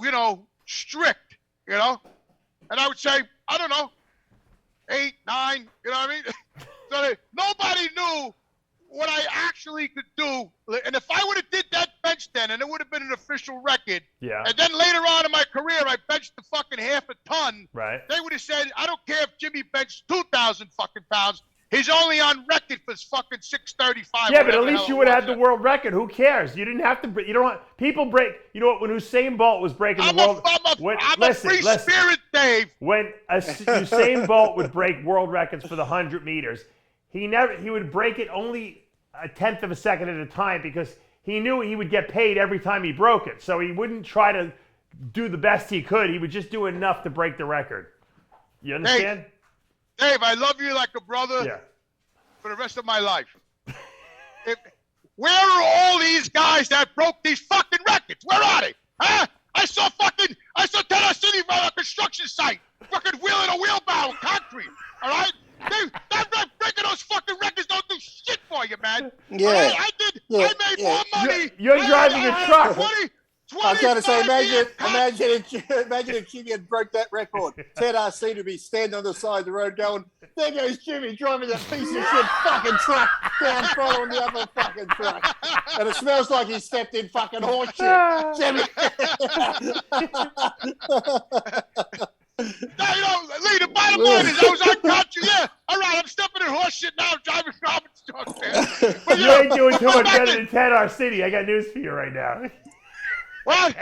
[SPEAKER 6] strict, And I would say, I don't know, 8, 9, you know what I mean? So nobody knew what I actually could do. And if I would have did that bench then, and it would have been an official record,
[SPEAKER 3] Yeah.
[SPEAKER 6] and then later on in my career, I benched the fucking half a ton,
[SPEAKER 3] Right.
[SPEAKER 6] they would have said, I don't care if Jimmy benched 2,000 fucking pounds. He's only on record for fucking 635.
[SPEAKER 3] Yeah, but at least you would have had the world record. Who cares? You didn't have to. You don't want people break. You know what? When Usain Bolt was breaking the world,
[SPEAKER 6] I'm a free spirit, Dave.
[SPEAKER 3] When Usain Bolt would break world records for the 100 meters, he would break it only a tenth of a second at a time because he knew he would get paid every time he broke it. So he wouldn't try to do the best he could. He would just do enough to break the record. You understand?
[SPEAKER 6] Dave, I love you like a brother.
[SPEAKER 3] Yeah.
[SPEAKER 6] For the rest of my life. Where are all these guys that broke these fucking records? Where are they? Huh? I saw Ted City on a construction site, fucking wheeling a wheelbarrow, concrete. All right? Breaking those fucking records don't do shit for you, man.
[SPEAKER 7] Yeah.
[SPEAKER 6] Right? I made more money.
[SPEAKER 3] You're driving a truck.
[SPEAKER 7] I was going to say, imagine if Jimmy had broke that record. Ted RC to be standing on the side of the road going, there goes Jimmy driving that piece of shit fucking truck down front on the other fucking truck. And it smells like he stepped in fucking horse shit. Jimmy.
[SPEAKER 6] Lee, the bottom line is I was on country. Yeah, all right, I'm stepping in horse shit now. I'm driving Robin's truck, man. But,
[SPEAKER 3] You ain't doing too much better than Ted RC. I got news for you right now.
[SPEAKER 6] What?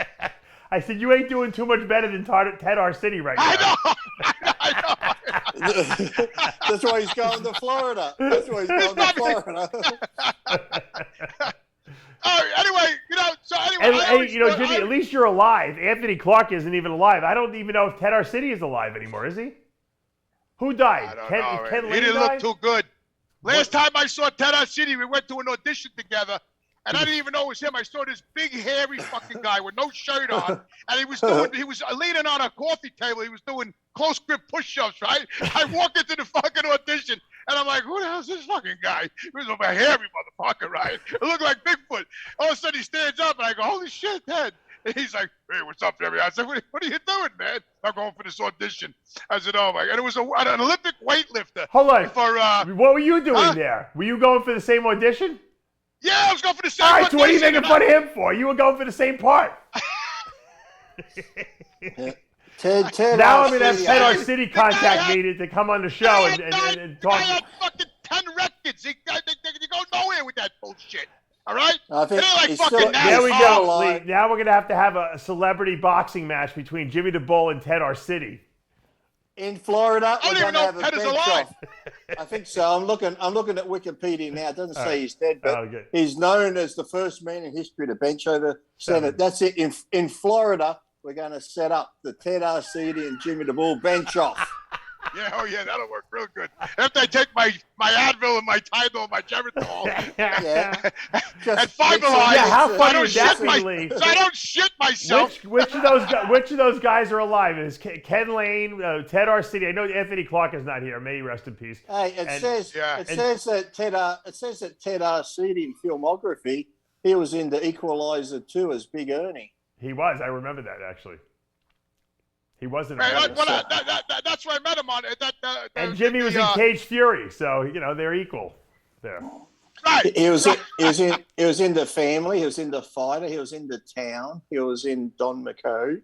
[SPEAKER 3] I said you ain't doing too much better than Ted RC right now.
[SPEAKER 6] I know.
[SPEAKER 7] That's why he's going to Florida.
[SPEAKER 6] Anyway,
[SPEAKER 3] Jimmy, at least you're alive. Anthony Clark isn't even alive. I don't even know if Ted RC is alive anymore, is he? Who died? Ken
[SPEAKER 6] he didn't look too good. Last time I saw Ted RC, we went to an audition together. And I didn't even know it was him. I saw this big, hairy fucking guy with no shirt on. And he was leaning on a coffee table. He was doing close grip push-ups, right? I walk into the fucking audition, and I'm like, who the hell is this fucking guy? He was a hairy motherfucker, right? It looked like Bigfoot. All of a sudden, he stands up, and I go, holy shit, Ted. And he's like, hey, what's up, Jimmy? I said, what are you doing, man? I'm going for this audition. I said, oh, my God. And it was an Olympic weightlifter.
[SPEAKER 3] Hold on. What were you doing there? Were you going for the same audition?
[SPEAKER 6] Yeah, I was going for the same
[SPEAKER 3] All right, so what are you making fun of him for? You were going for the same part.
[SPEAKER 7] Ted
[SPEAKER 3] now I'm going to have Ted RC contact me to come on the show and talk.
[SPEAKER 6] I had fucking 10 records. You go nowhere with that bullshit. All right?
[SPEAKER 7] I think
[SPEAKER 6] like fucking
[SPEAKER 3] there we go. Lee, now we're going to have a celebrity boxing match between Jimmy the Bull and Ted RC.
[SPEAKER 7] In Florida,
[SPEAKER 6] I don't even know if Ted is alive.
[SPEAKER 7] I think so. I'm looking at Wikipedia now. It doesn't say he's dead, but
[SPEAKER 3] good.
[SPEAKER 7] He's known as the first man in history to bench over 7. That's it. In Florida, we're going to set up the Ted RC and Jimmy the Bull bench off.
[SPEAKER 6] Yeah, oh yeah, that'll work real good. After I take my Advil and my Tylenol and my Geritol, and Fiberline,
[SPEAKER 3] how funny
[SPEAKER 6] would
[SPEAKER 3] that be, Lee?
[SPEAKER 6] So I don't shit myself.
[SPEAKER 3] Which of those guys are alive? Is Ken Lane, Ted RC? I know Anthony Clark is not here. May he rest in peace.
[SPEAKER 7] Hey, it says that Ted RC in filmography, he was in The Equalizer 2 as Big Ernie.
[SPEAKER 3] He was. I remember that actually. He wasn't.
[SPEAKER 6] That's where I met him on.
[SPEAKER 3] And Jimmy was in Cage Fury, so they're equal there.
[SPEAKER 6] Right.
[SPEAKER 7] He was in The Family. He was in The Fighter. He was in The Town. He was in Don McCoo,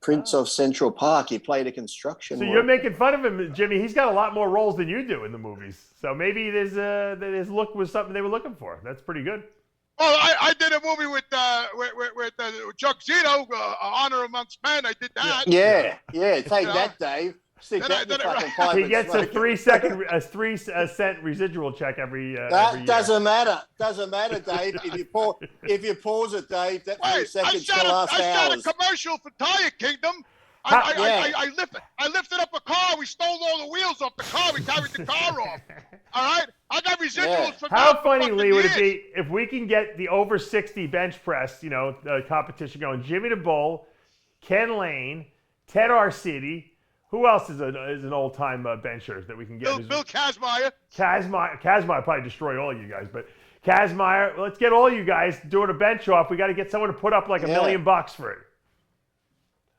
[SPEAKER 7] Prince of Central Park. He played a construction.
[SPEAKER 3] So you're making fun of him, Jimmy. He's got a lot more roles than you do in the movies. So maybe his look was something they were looking for. That's pretty good.
[SPEAKER 6] Oh, I did a movie with Chuck Zito, Honor Amongst Men. I did that.
[SPEAKER 7] Yeah. Take
[SPEAKER 6] You know?
[SPEAKER 7] that, Dave. Stick
[SPEAKER 6] Then
[SPEAKER 7] that in the
[SPEAKER 6] I-
[SPEAKER 7] fucking pipe.
[SPEAKER 3] He
[SPEAKER 7] and
[SPEAKER 3] gets a
[SPEAKER 7] smoke it.
[SPEAKER 3] 3 cent residual check every
[SPEAKER 7] That
[SPEAKER 3] year.
[SPEAKER 7] doesn't matter. Doesn't matter, Dave. If you pause it, Dave, that 3
[SPEAKER 6] Wait, I
[SPEAKER 7] seconds
[SPEAKER 6] shot,
[SPEAKER 7] can last
[SPEAKER 6] a
[SPEAKER 7] hours.
[SPEAKER 6] commercial for Tire Kingdom.
[SPEAKER 7] Yeah.
[SPEAKER 6] I lifted up a car. We stole all the wheels off the car. We carried the car off. All right? I got residuals
[SPEAKER 7] Yeah.
[SPEAKER 6] from
[SPEAKER 3] How
[SPEAKER 6] that for
[SPEAKER 3] funny,
[SPEAKER 6] fucking
[SPEAKER 3] Lee, would it
[SPEAKER 6] years.
[SPEAKER 3] be if we can get the over 60 bench press, competition going? Jimmy the Bull, Ken Lane, Ted Arcidi. Who else is an old time bencher that we can get?
[SPEAKER 6] Bill Kazmaier.
[SPEAKER 3] Kazmaier probably destroy all you guys, but Kazmaier, let's get all you guys doing a bench off. We got to get someone to put up like $1 million for it.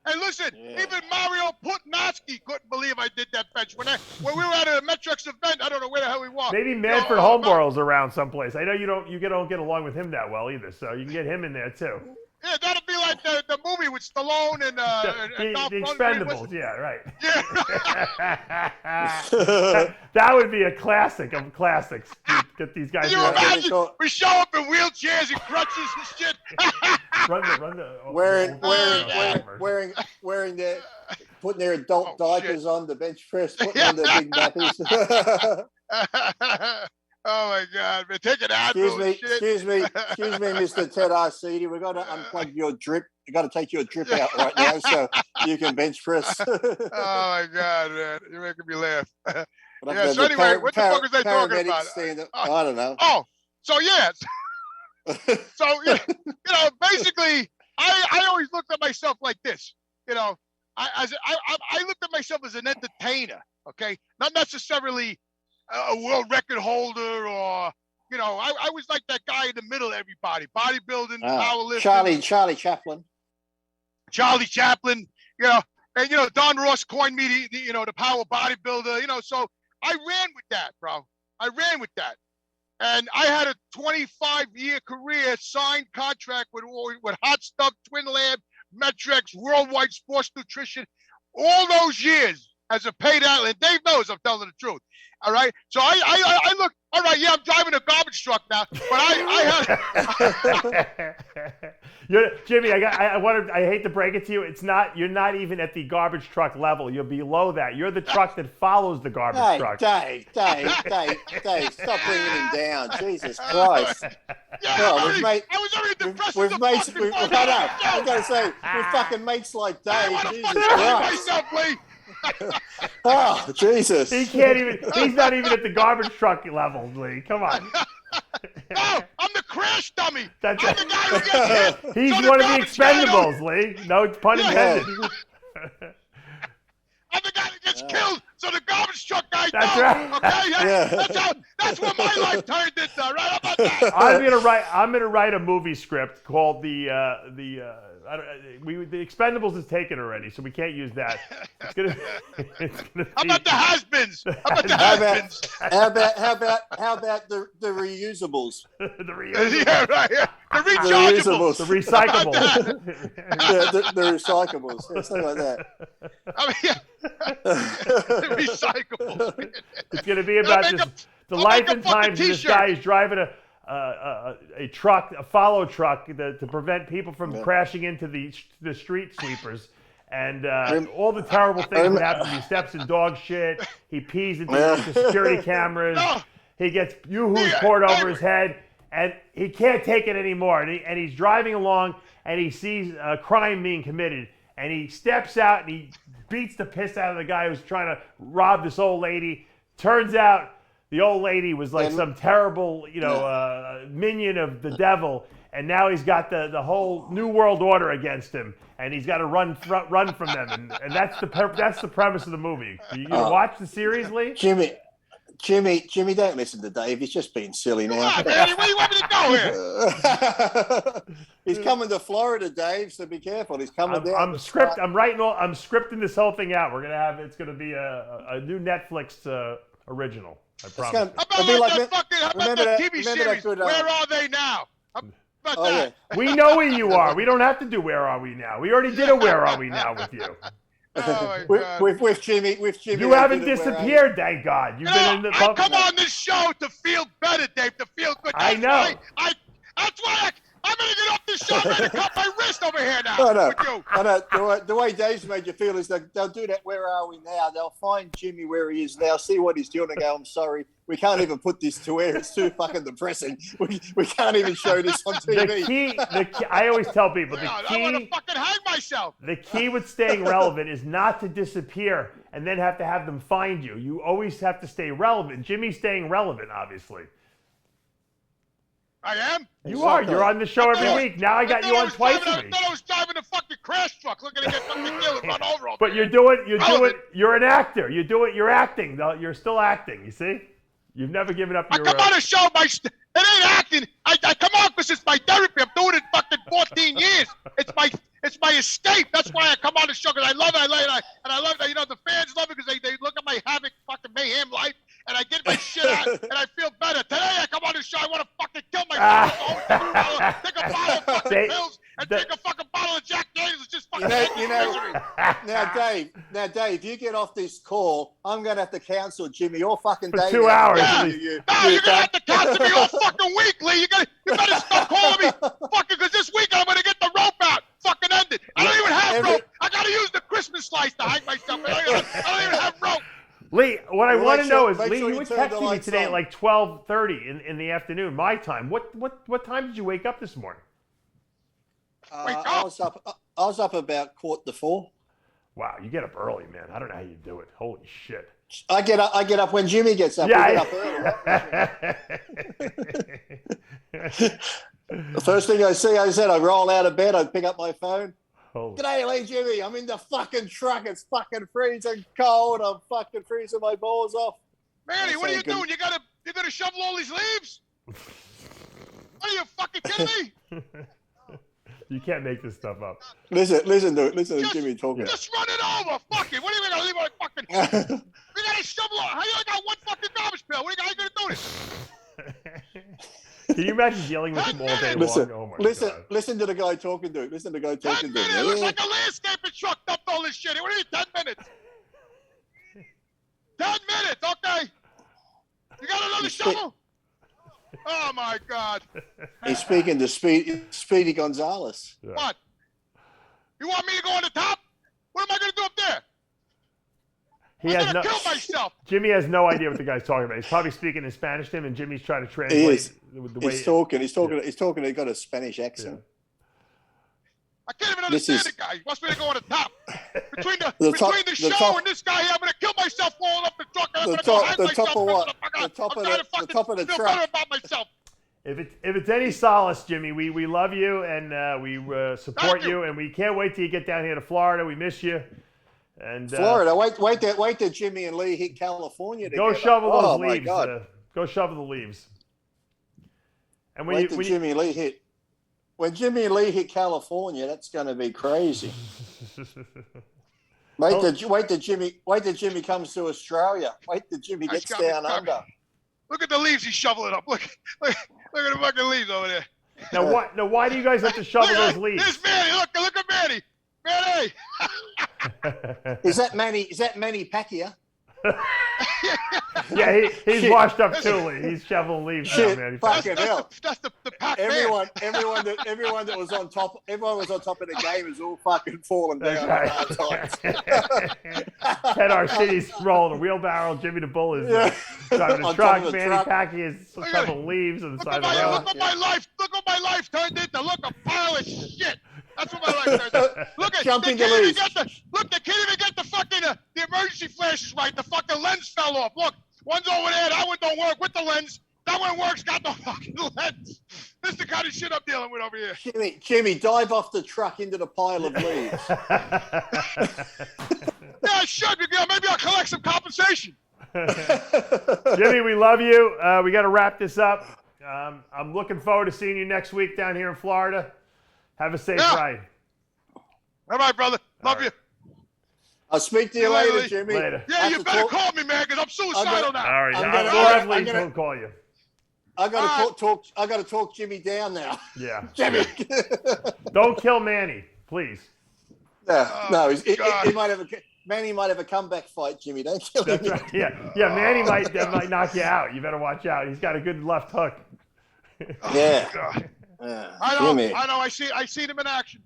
[SPEAKER 6] Hey, listen, even Mario Putnowski couldn't believe I did that bench. When we were at a Metrex event, I don't know where the hell he was.
[SPEAKER 3] Maybe Manfred Holmborl's around someplace. I know you don't get along with him that well either, so you can get him in there too.
[SPEAKER 6] Yeah, that'll be like the movie with Stallone and Dolph
[SPEAKER 3] The
[SPEAKER 6] Lundgren.
[SPEAKER 3] Expendables, yeah, right.
[SPEAKER 6] Yeah.
[SPEAKER 3] That would be a classic of classics. Get these guys
[SPEAKER 6] Can you
[SPEAKER 3] around.
[SPEAKER 6] imagine? We show up in wheelchairs and crutches and shit.
[SPEAKER 3] Run the
[SPEAKER 7] Wearing their putting their adult diapers on the bench press, putting on their big nappies.
[SPEAKER 6] Oh my God, man! Take an Advil.
[SPEAKER 7] Excuse me, Mr. Ted Arcidi. We've got to unplug your drip. You got to take your drip out right now so you can bench press.
[SPEAKER 6] Oh my God, man! You're making me laugh. Yeah. So anyway, what the fuck was they talking about?
[SPEAKER 7] I don't know.
[SPEAKER 6] Oh, so yes. So basically, I always looked at myself like this. I looked at myself as an entertainer. Okay, not necessarily a world record holder or I was like that guy in the middle of everybody. Bodybuilding, powerlifting.
[SPEAKER 7] Charlie Chaplin.
[SPEAKER 6] Charlie Chaplin. And Don Ross coined me the power bodybuilder. So I ran with that, bro. I ran with that. And I had a 25-year career, signed contract with Hot Stuff, Twin Lab, Metrex, Worldwide Sports Nutrition, all those years as a paid athlete. Dave knows I'm telling the truth. All right. So I look, all right, yeah, I'm driving a garbage truck now, but I had
[SPEAKER 3] Jimmy, I hate to break it to you. You're not even at the garbage truck level. You're below that. You're the truck that follows the garbage truck.
[SPEAKER 7] Dave, stop bringing him down. Jesus Christ.
[SPEAKER 6] Yeah,
[SPEAKER 7] Well,
[SPEAKER 6] I was already depressed.
[SPEAKER 7] We've mates. I gotta say, we fucking mates like Dave. Jesus Christ.
[SPEAKER 6] Myself, Lee.
[SPEAKER 7] Oh, Jesus.
[SPEAKER 3] He's not even at the garbage truck level, Lee. Come on.
[SPEAKER 6] No, I'm the crash dummy.
[SPEAKER 3] That's
[SPEAKER 6] I'm
[SPEAKER 3] it.
[SPEAKER 6] the guy who gets hit.
[SPEAKER 3] He's
[SPEAKER 6] So
[SPEAKER 3] one of the
[SPEAKER 6] garbage guy don't-
[SPEAKER 3] expendables, Lee. No pun intended.
[SPEAKER 6] I'm the guy that gets killed, so the garbage truck guy
[SPEAKER 3] That's
[SPEAKER 6] don't.
[SPEAKER 3] right.
[SPEAKER 6] Okay,
[SPEAKER 7] Yeah.
[SPEAKER 6] That's what my life turned into. Right? How about that?
[SPEAKER 3] I'm gonna write a movie script called the Expendables is taken already, so we can't use that. It's gonna be,
[SPEAKER 6] How about the has-beens?
[SPEAKER 7] How about the reusables?
[SPEAKER 3] the reusable,
[SPEAKER 6] Yeah, right. Yeah. The rechargeables.
[SPEAKER 3] the recyclables.
[SPEAKER 7] The recyclables. Yeah, something like that.
[SPEAKER 6] I mean, yeah. The recyclables.
[SPEAKER 3] It's gonna be about
[SPEAKER 6] I'll make
[SPEAKER 3] the
[SPEAKER 6] I'll
[SPEAKER 3] life
[SPEAKER 6] make a
[SPEAKER 3] and times of
[SPEAKER 6] fucking
[SPEAKER 3] this
[SPEAKER 6] t-shirt.
[SPEAKER 3] guy who's driving a truck, a follow truck, to prevent people from crashing into the street sweepers. And all the terrible things that happen. He steps in dog shit. He pees into the security cameras.
[SPEAKER 6] No.
[SPEAKER 3] He gets yoo-hoos poured over his head. And he can't take it anymore. And he's driving along, and he sees a crime being committed. And he steps out, and he beats the piss out of the guy who's trying to rob this old lady. Turns out the old lady was like some terrible, minion of the devil. And now he's got the whole new world order against him, and he's got to run from them, and that's the premise of the movie. You watch the series, Lee?
[SPEAKER 7] Jimmy, don't listen to Dave. He's just being silly now.
[SPEAKER 6] Come on, man. Where you want me to go here?
[SPEAKER 7] He's coming to Florida, Dave. So be careful. He's coming down.
[SPEAKER 3] I'm scripting this whole thing out. It's gonna be a new Netflix original. I promise.
[SPEAKER 6] How about that TV series? Where are they now? How about that?
[SPEAKER 7] Yeah.
[SPEAKER 3] We know where you are. We don't have to do Where Are We Now. We already did a Where Are We Now with you.
[SPEAKER 6] Oh my God.
[SPEAKER 7] With Jimmy.
[SPEAKER 3] You haven't disappeared, thank God. You've been in the
[SPEAKER 6] I come on this show to feel better, Dave, to feel good.
[SPEAKER 3] I know.
[SPEAKER 6] That's why I'm going to get off this show. I'm going to cut my wrist over here now.
[SPEAKER 7] I know.
[SPEAKER 6] With you.
[SPEAKER 7] I know. The way Dave's made you feel is that they'll do that. Where are we now? They'll find Jimmy where he is now, see what he's doing, and go, I'm sorry. We can't even put this to air. It's too fucking depressing. We can't even show this on TV.
[SPEAKER 3] The key, I always tell people,
[SPEAKER 6] I want to fucking hang myself.
[SPEAKER 3] the key with staying relevant is not to disappear and then have to have them find you. You always have to stay relevant. Jimmy's staying relevant, obviously.
[SPEAKER 6] I am?
[SPEAKER 3] You are. You're on the show every week. Now I got you on twice a week.
[SPEAKER 6] I thought I was driving a fucking crash truck looking to get fucking killed and run over all
[SPEAKER 3] But
[SPEAKER 6] day.
[SPEAKER 3] you're an actor. You're acting. You're still acting, you see? You've never given up your...
[SPEAKER 6] I come on a show, it ain't acting. I come on because it's my therapy. I'm doing it fucking 14 years. It's my escape. That's why I come on the show, because I love it. I love that. You know, the fans love it because they look at my havoc fucking mayhem life, and I get my shit out, and I feel better. Today I come on the show, I want to fucking kill myself. Take a bottle of fucking pills and take a fucking bottle of Jack Daniels. Just fucking misery.
[SPEAKER 7] Now, Dave, you get off this call, I'm going to have to cancel Jimmy all fucking
[SPEAKER 3] For
[SPEAKER 7] day.
[SPEAKER 3] 2 hours.
[SPEAKER 6] No, you're going to have to cancel me all fucking week, Lee. You better stop calling me fucking, because this week I'm going to get the rope out. Fucking ended. I don't even have rope. I got to use the Christmas slice to hang myself. I don't even have rope.
[SPEAKER 3] Lee, what I want to know is, Lee,
[SPEAKER 7] sure
[SPEAKER 3] you
[SPEAKER 7] you
[SPEAKER 3] were
[SPEAKER 7] turn the
[SPEAKER 3] texting me
[SPEAKER 7] lights
[SPEAKER 3] today at
[SPEAKER 7] on.
[SPEAKER 3] like 12:30 in the afternoon, my time. What time did you wake up this morning?
[SPEAKER 7] I was up about 3:45.
[SPEAKER 3] Wow, you get up early, man. I don't know how you do it. Holy shit.
[SPEAKER 7] I get up when Jimmy gets up.
[SPEAKER 3] Yeah,
[SPEAKER 7] We get up early. The first thing I see, I roll out of bed, I pick up my phone.
[SPEAKER 3] Holy
[SPEAKER 7] G'day, Lee Jimmy. I'm in the fucking truck. It's fucking freezing cold. I'm fucking freezing my balls off.
[SPEAKER 6] Manny, what are you doing? You're gonna shovel all these leaves? Are you fucking kidding me?
[SPEAKER 3] You can't make this stuff up.
[SPEAKER 7] Listen to Jimmy talking.
[SPEAKER 6] Just run it over. Fuck it. What are you gonna leave on a fucking? We gotta shovel. How you only got one fucking garbage pail? How you gonna do this?
[SPEAKER 3] Can you imagine dealing with him all day long? Oh my God.
[SPEAKER 7] Listen to the guy talking to him.
[SPEAKER 6] 10 minutes. It looks like a landscaping truck dumped all this shit. What do you mean 10 minutes? 10 minutes, okay. You got another shovel? Oh my God.
[SPEAKER 7] He's speaking to Speedy Gonzalez.
[SPEAKER 3] Yeah.
[SPEAKER 6] What? You want me to go on the top? What am I gonna do up there? I'm gonna kill myself.
[SPEAKER 3] Jimmy has no idea what the guy's talking about. He's probably speaking in Spanish to him, and Jimmy's trying to translate.
[SPEAKER 7] He's talking. He's talking. He got a Spanish accent.
[SPEAKER 3] Yeah.
[SPEAKER 6] I can't even understand the guy. He wants me to go on the top. Between the show and this guy here, I'm gonna kill myself falling up the truck.
[SPEAKER 7] The top of what? The top of the
[SPEAKER 6] feel
[SPEAKER 7] truck.
[SPEAKER 6] better about myself.
[SPEAKER 3] If it's any solace, Jimmy, we love you and we support you, and we can't wait till you get down here to Florida. We miss you. And
[SPEAKER 7] Florida, wait till Jimmy and Lee hit California together.
[SPEAKER 3] go shovel those leaves.
[SPEAKER 7] My God.
[SPEAKER 3] Go shovel the leaves. And
[SPEAKER 7] When Jimmy and Lee hit California, that's going to be crazy. Wait till Jimmy comes to Australia. Wait till Jimmy gets down under.
[SPEAKER 6] Look at the leaves he's shoveling up. Look at the fucking leaves over there.
[SPEAKER 3] Now why do you guys have to shovel those leaves?
[SPEAKER 6] There's Manny. Look at Manny. Manny.
[SPEAKER 7] Is that Manny Pacquiao?
[SPEAKER 3] Yeah, he's washed up too, Lee. He's shoveling leaves now, man.
[SPEAKER 7] Fucking hell.
[SPEAKER 6] That's the Pac
[SPEAKER 7] Everyone that was on top of the game is all fucking falling down.
[SPEAKER 3] That's right. Ted Arcidi's rolling a wheelbarrow. Jimmy the Bull is driving a
[SPEAKER 7] On
[SPEAKER 3] truck.
[SPEAKER 7] top of the
[SPEAKER 3] Manny
[SPEAKER 7] truck.
[SPEAKER 3] Pacquiao is shoveling leaves on the side of the road.
[SPEAKER 6] Look what my life turned into. Look, a pile of shit. That's what my life turned into. Look at
[SPEAKER 7] Jumping
[SPEAKER 6] they
[SPEAKER 7] the
[SPEAKER 6] can't
[SPEAKER 7] leaves.
[SPEAKER 6] they can't even get the fucking the emergency flashes right. The fucking lens fell off. Look, one's over there. That one don't work with the lens. That one works. Got the fucking lens. This is the kind of shit I'm dealing with over here.
[SPEAKER 7] Jimmy, dive off the truck into the pile of leaves.
[SPEAKER 6] Yeah, I should. Maybe I'll collect some compensation.
[SPEAKER 3] Jimmy, we love you. We got to wrap this up. I'm looking forward to seeing you next week down here in Florida. Have a safe ride.
[SPEAKER 6] All right, brother. Love you.
[SPEAKER 7] I'll speak to you later, Jimmy.
[SPEAKER 3] Later.
[SPEAKER 6] Yeah, you better call me, man, because I'm suicidal now.
[SPEAKER 3] All right, we'll have Lee call you.
[SPEAKER 7] I got to talk Jimmy down now.
[SPEAKER 3] Yeah.
[SPEAKER 7] Jimmy.
[SPEAKER 3] Don't kill Manny, please.
[SPEAKER 7] No, Manny might have a comeback fight, Jimmy. Don't kill him.
[SPEAKER 3] That's right. Yeah. Manny might knock you out. You better watch out. He's got a good left hook.
[SPEAKER 7] Yeah.
[SPEAKER 6] I know.
[SPEAKER 7] Jimmy.
[SPEAKER 6] I know. I see them in action.